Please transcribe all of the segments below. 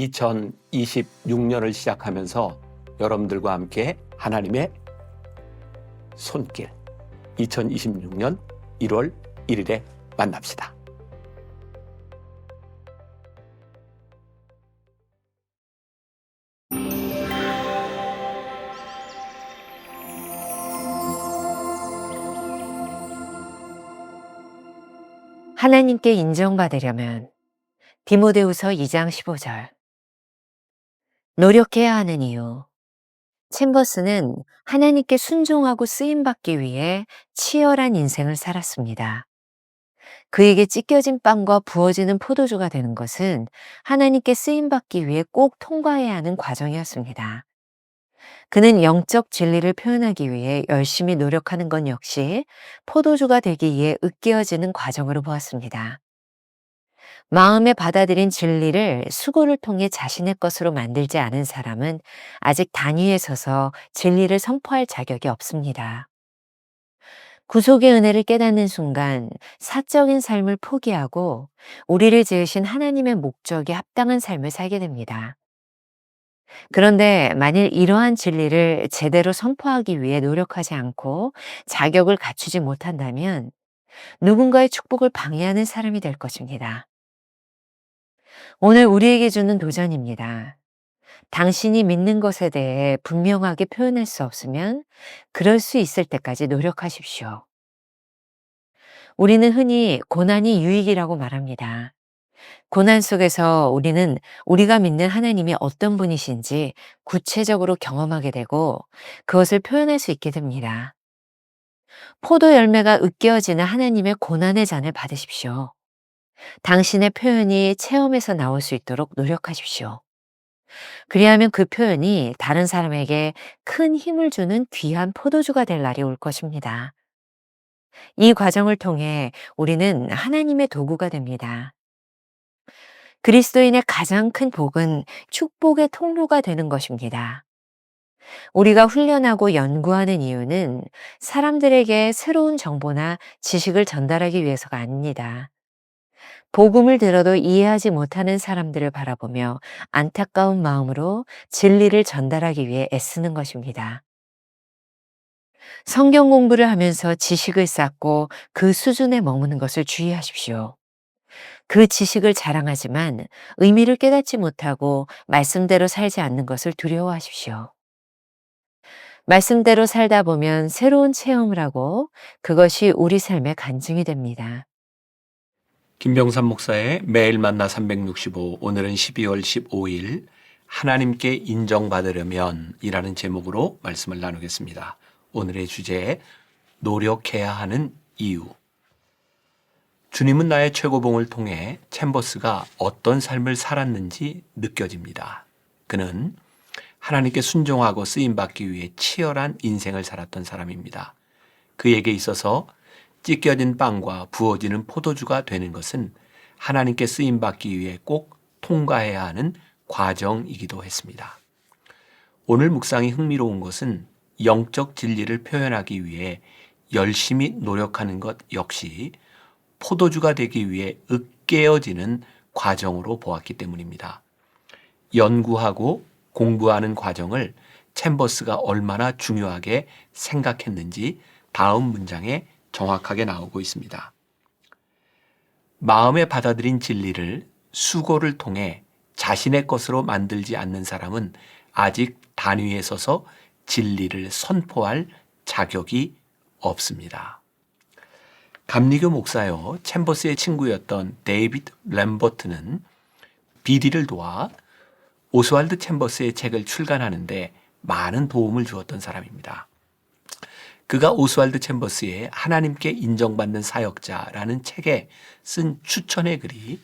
2026년을 시작하면서 여러분들과 함께 하나님의 손길 2026년 1월 1일에 만납시다. 하나님께 인정받으려면 디모데후서 2장 15절. 노력해야 하는 이유. 챔버스는 하나님께 순종하고 쓰임받기 위해 치열한 인생을 살았습니다. 그에게 찢겨진 빵과 부어지는 포도주가 되는 것은 하나님께 쓰임받기 위해 꼭 통과해야 하는 과정이었습니다. 그는 영적 진리를 표현하기 위해 열심히 노력하는 것 역시 포도주가 되기 위해 으깨어지는 과정으로 보았습니다. 마음에 받아들인 진리를 수고를 통해 자신의 것으로 만들지 않은 사람은 아직 단위에 서서 진리를 선포할 자격이 없습니다. 구속의 은혜를 깨닫는 순간 사적인 삶을 포기하고 우리를 지으신 하나님의 목적에 합당한 삶을 살게 됩니다. 그런데 만일 이러한 진리를 제대로 선포하기 위해 노력하지 않고 자격을 갖추지 못한다면 누군가의 축복을 방해하는 사람이 될 것입니다. 오늘 우리에게 주는 도전입니다. 당신이 믿는 것에 대해 분명하게 표현할 수 없으면 그럴 수 있을 때까지 노력하십시오. 우리는 흔히 고난이 유익이라고 말합니다. 고난 속에서 우리는 우리가 믿는 하나님이 어떤 분이신지 구체적으로 경험하게 되고 그것을 표현할 수 있게 됩니다. 포도 열매가 으깨어지는 하나님의 고난의 잔을 받으십시오. 당신의 표현이 체험에서 나올 수 있도록 노력하십시오. 그리하면 그 표현이 다른 사람에게 큰 힘을 주는 귀한 포도주가 될 날이 올 것입니다. 이 과정을 통해 우리는 하나님의 도구가 됩니다. 그리스도인의 가장 큰 복은 축복의 통로가 되는 것입니다. 우리가 훈련하고 연구하는 이유는 사람들에게 새로운 정보나 지식을 전달하기 위해서가 아닙니다. 복음을 들어도 이해하지 못하는 사람들을 바라보며 안타까운 마음으로 진리를 전달하기 위해 애쓰는 것입니다. 성경 공부를 하면서 지식을 쌓고 그 수준에 머무는 것을 주의하십시오. 그 지식을 자랑하지만 의미를 깨닫지 못하고 말씀대로 살지 않는 것을 두려워하십시오. 말씀대로 살다 보면 새로운 체험을 하고 그것이 우리 삶의 간증이 됩니다. 김병삼 목사의 매일 만나 365, 오늘은 12월 15일 하나님께 인정받으려면 이라는 제목으로 말씀을 나누겠습니다. 오늘의 주제, 노력해야 하는 이유. 주님은 나의 최고봉을 통해 챔버스가 어떤 삶을 살았는지 느껴집니다. 그는 하나님께 순종하고 쓰임받기 위해 치열한 인생을 살았던 사람입니다. 그에게 있어서 찢겨진 빵과 부어지는 포도주가 되는 것은 하나님께 쓰임받기 위해 꼭 통과해야 하는 과정이기도 했습니다. 오늘 묵상이 흥미로운 것은 영적 진리를 표현하기 위해 열심히 노력하는 것 역시 포도주가 되기 위해 으깨어지는 과정으로 보았기 때문입니다. 연구하고 공부하는 과정을 챔버스가 얼마나 중요하게 생각했는지 다음 문장에 정확하게 나오고 있습니다. 마음에 받아들인 진리를 수고를 통해 자신의 것으로 만들지 않는 사람은 아직 단위에 서서 진리를 선포할 자격이 없습니다. 감리교 목사여 챔버스의 친구였던 데이비드 램버트는 비리를 도와 오스왈드 챔버스의 책을 출간하는데 많은 도움을 주었던 사람입니다. 그가 오스왈드 챔버스의 하나님께 인정받는 사역자라는 책에 쓴 추천의 글이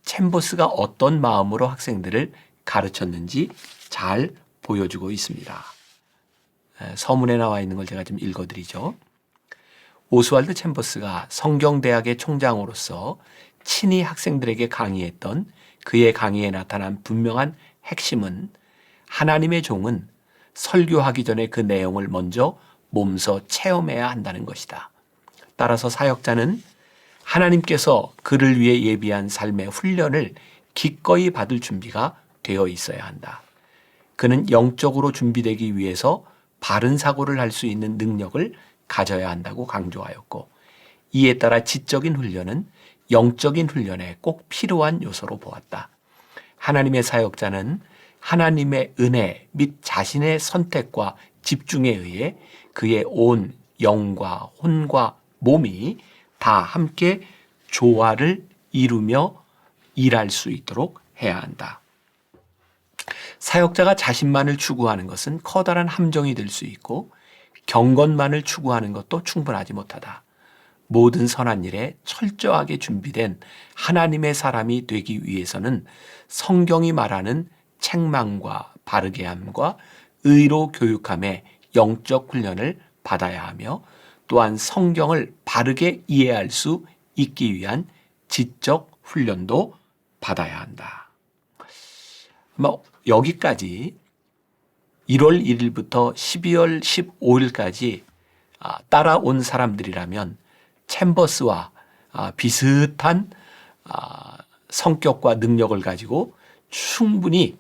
챔버스가 어떤 마음으로 학생들을 가르쳤는지 잘 보여주고 있습니다. 서문에 나와 있는 걸 제가 좀 읽어드리죠. 오스왈드 챔버스가 성경대학의 총장으로서 친히 학생들에게 강의했던 그의 강의에 나타난 분명한 핵심은 하나님의 종은 설교하기 전에 그 내용을 먼저 몸소 체험해야 한다는 것이다. 따라서 사역자는 하나님께서 그를 위해 예비한 삶의 훈련을 기꺼이 받을 준비가 되어 있어야 한다. 그는 영적으로 준비되기 위해서 바른 사고를 할 수 있는 능력을 가져야 한다고 강조하였고, 이에 따라 지적인 훈련은 영적인 훈련에 꼭 필요한 요소로 보았다. 하나님의 사역자는 하나님의 은혜 및 자신의 선택과 집중에 의해 그의 온 영과 혼과 몸이 다 함께 조화를 이루며 일할 수 있도록 해야 한다. 사역자가 자신만을 추구하는 것은 커다란 함정이 될 수 있고, 경건만을 추구하는 것도 충분하지 못하다. 모든 선한 일에 철저하게 준비된 하나님의 사람이 되기 위해서는 성경이 말하는 책망과 바르게 함과 의로 교육함의 영적 훈련을 받아야 하며, 또한 성경을 바르게 이해할 수 있기 위한 지적 훈련도 받아야 한다. 여기까지 1월 1일부터 12월 15일까지 따라온 사람들이라면 챔버스와 비슷한 성격과 능력을 가지고 충분히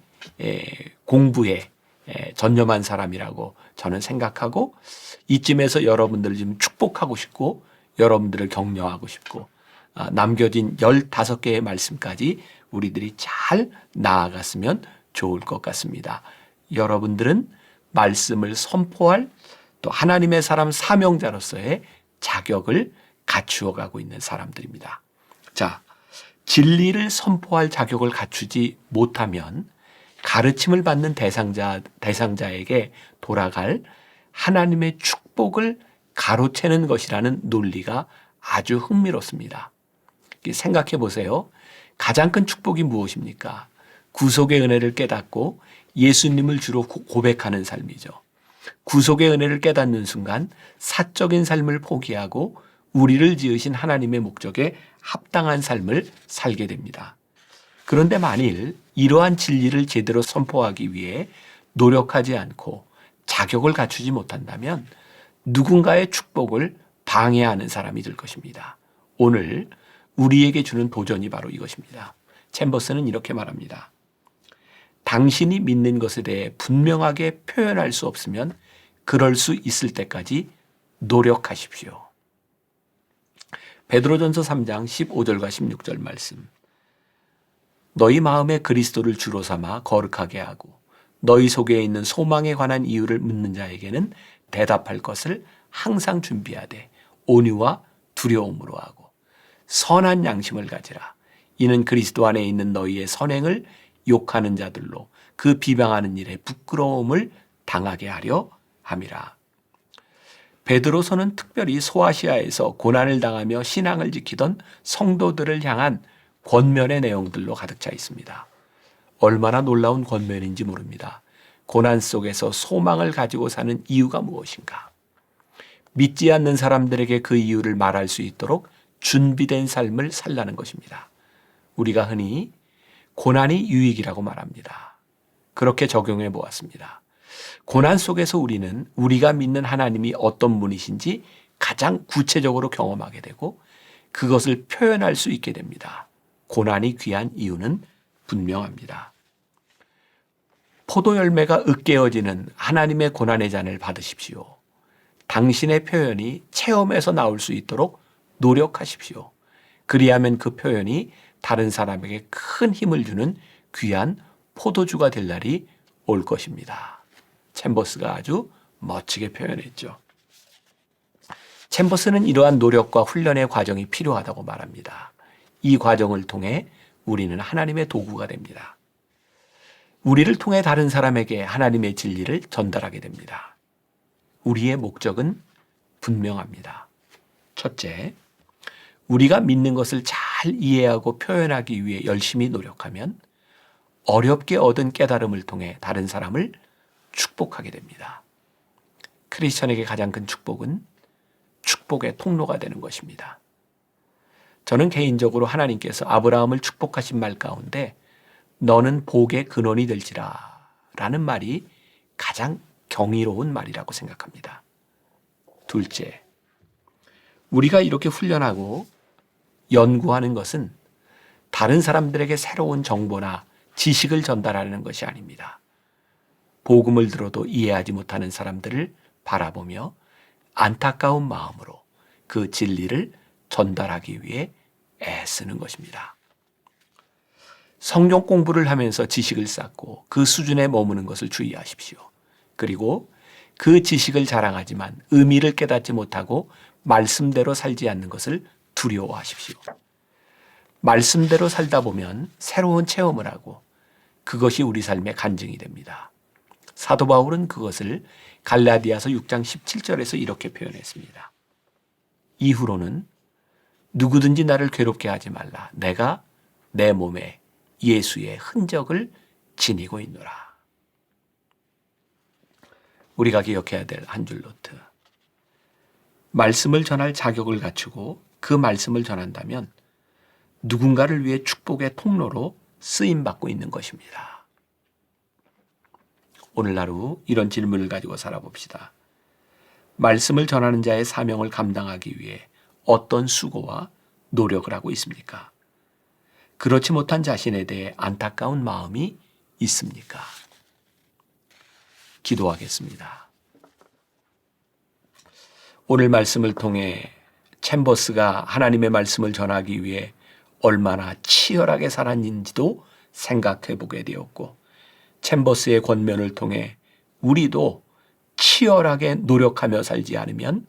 공부에 전념한 사람이라고 저는 생각하고, 이쯤에서 여러분들을 좀 축복하고 싶고 여러분들을 격려하고 싶고, 남겨진 15개의 말씀까지 우리들이 잘 나아갔으면 좋을 것 같습니다. 여러분들은 말씀을 선포할 또 하나님의 사람 사명자로서의 자격을 갖추어 가고 있는 사람들입니다. 자, 진리를 선포할 자격을 갖추지 못하면 가르침을 받는 대상자에게 돌아갈 하나님의 축복을 가로채는 것이라는 논리가 아주 흥미롭습니다. 생각해 보세요. 가장 큰 축복이 무엇입니까? 구속의 은혜를 깨닫고 예수님을 주로 고백하는 삶이죠. 구속의 은혜를 깨닫는 순간 사적인 삶을 포기하고 우리를 지으신 하나님의 목적에 합당한 삶을 살게 됩니다. 그런데 만일 이러한 진리를 제대로 선포하기 위해 노력하지 않고 자격을 갖추지 못한다면 누군가의 축복을 방해하는 사람이 될 것입니다. 오늘 우리에게 주는 도전이 바로 이것입니다. 챔버스는 이렇게 말합니다. 당신이 믿는 것에 대해 분명하게 표현할 수 없으면 그럴 수 있을 때까지 노력하십시오. 베드로전서 3장 15절과 16절 말씀. 너희 마음에 그리스도를 주로 삼아 거룩하게 하고 너희 속에 있는 소망에 관한 이유를 묻는 자에게는 대답할 것을 항상 준비하되 온유와 두려움으로 하고 선한 양심을 가지라. 이는 그리스도 안에 있는 너희의 선행을 욕하는 자들로 그 비방하는 일에 부끄러움을 당하게 하려 함이라. 베드로서는 특별히 소아시아에서 고난을 당하며 신앙을 지키던 성도들을 향한 권면의 내용들로 가득 차 있습니다. 얼마나 놀라운 권면인지 모릅니다. 고난 속에서 소망을 가지고 사는 이유가 무엇인가? 믿지 않는 사람들에게 그 이유를 말할 수 있도록 준비된 삶을 살라는 것입니다. 우리가 흔히 고난이 유익이라고 말합니다. 그렇게 적용해 보았습니다. 고난 속에서 우리는 우리가 믿는 하나님이 어떤 분이신지 가장 구체적으로 경험하게 되고 그것을 표현할 수 있게 됩니다. 고난이 귀한 이유는 분명합니다. 포도 열매가 으깨어지는 하나님의 고난의 잔을 받으십시오. 당신의 표현이 체험에서 나올 수 있도록 노력하십시오. 그리하면 그 표현이 다른 사람에게 큰 힘을 주는 귀한 포도주가 될 날이 올 것입니다. 챔버스가 아주 멋지게 표현했죠. 챔버스는 이러한 노력과 훈련의 과정이 필요하다고 말합니다. 이 과정을 통해 우리는 하나님의 도구가 됩니다. 우리를 통해 다른 사람에게 하나님의 진리를 전달하게 됩니다. 우리의 목적은 분명합니다. 첫째, 우리가 믿는 것을 잘 이해하고 표현하기 위해 열심히 노력하면 어렵게 얻은 깨달음을 통해 다른 사람을 축복하게 됩니다. 크리스천에게 가장 큰 축복은 축복의 통로가 되는 것입니다. 저는 개인적으로 하나님께서 아브라함을 축복하신 말 가운데 너는 복의 근원이 될지라 라는 말이 가장 경이로운 말이라고 생각합니다. 둘째, 우리가 이렇게 훈련하고 연구하는 것은 다른 사람들에게 새로운 정보나 지식을 전달하는 것이 아닙니다. 복음을 들어도 이해하지 못하는 사람들을 바라보며 안타까운 마음으로 그 진리를 전달하기 위해 애쓰는 것입니다. 성경 공부를 하면서 지식을 쌓고 그 수준에 머무는 것을 주의하십시오. 그리고 그 지식을 자랑하지만 의미를 깨닫지 못하고 말씀대로 살지 않는 것을 두려워하십시오. 말씀대로 살다 보면 새로운 체험을 하고 그것이 우리 삶의 간증이 됩니다. 사도 바울은 그것을 갈라디아서 6장 17절에서 이렇게 표현했습니다. 이후로는 누구든지 나를 괴롭게 하지 말라. 내가 내 몸에 예수의 흔적을 지니고 있노라. 우리가 기억해야 될 한 줄 노트. 말씀을 전할 자격을 갖추고 그 말씀을 전한다면 누군가를 위해 축복의 통로로 쓰임받고 있는 것입니다. 오늘 하루 이런 질문을 가지고 살아봅시다. 말씀을 전하는 자의 사명을 감당하기 위해 어떤 수고와 노력을 하고 있습니까? 그렇지 못한 자신에 대해 안타까운 마음이 있습니까? 기도하겠습니다. 오늘 말씀을 통해 챔버스가 하나님의 말씀을 전하기 위해 얼마나 치열하게 살았는지도 생각해 보게 되었고, 챔버스의 권면을 통해 우리도 치열하게 노력하며 살지 않으면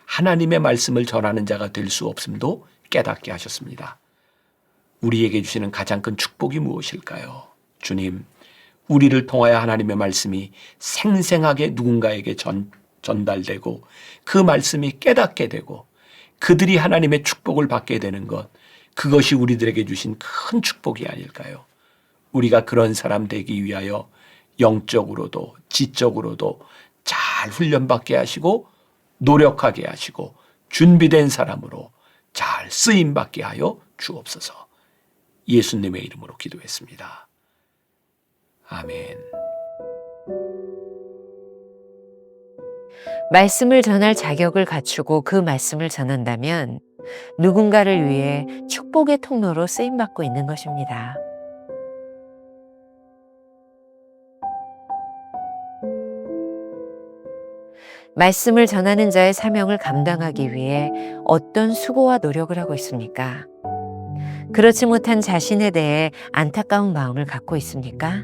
하나님의 말씀을 전하는 자가 될 수 없음도 깨닫게 하셨습니다. 우리에게 주시는 가장 큰 축복이 무엇일까요? 주님, 우리를 통하여 하나님의 말씀이 생생하게 누군가에게 전달되고 그 말씀이 깨닫게 되고 그들이 하나님의 축복을 받게 되는 것, 그것이 우리들에게 주신 큰 축복이 아닐까요? 우리가 그런 사람 되기 위하여 영적으로도 지적으로도 잘 훈련받게 하시고 노력하게 하시고 준비된 사람으로 잘 쓰임받게 하여 주옵소서. 예수님의 이름으로 기도했습니다. 아멘. 말씀을 전할 자격을 갖추고 그 말씀을 전한다면 누군가를 위해 축복의 통로로 쓰임받고 있는 것입니다. 말씀을 전하는 자의 사명을 감당하기 위해 어떤 수고와 노력을 하고 있습니까? 그렇지 못한 자신에 대해 안타까운 마음을 갖고 있습니까?